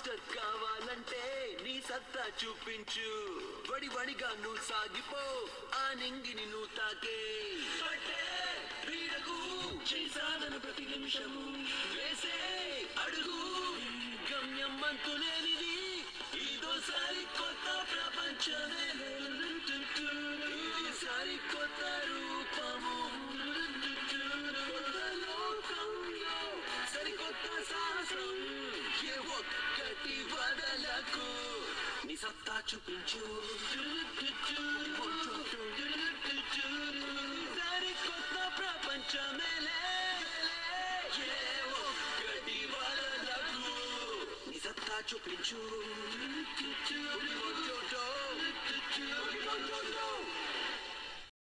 master కావాలంటే నీ సత్తా చూపించు వడివడిగా నువ్వు సాగిపో ఆ నింగిని నువ్వు తాకే వీడకు చేసాదను ప్రతి నిమిషము వేసే అడుగు గమ్యం అంతులేనిది ఇదోసారి కొత్త ప్రపంచమే ఈసారి కొత్త రూపము సరికొత్త సాహసం ఏ ఒక్కటి వదలకు నీ సత్తా చూపించు సరికొత్త ప్రపంచమేలే ఏ ఒక్కటి వదలకు నీ సత్తా చూపించు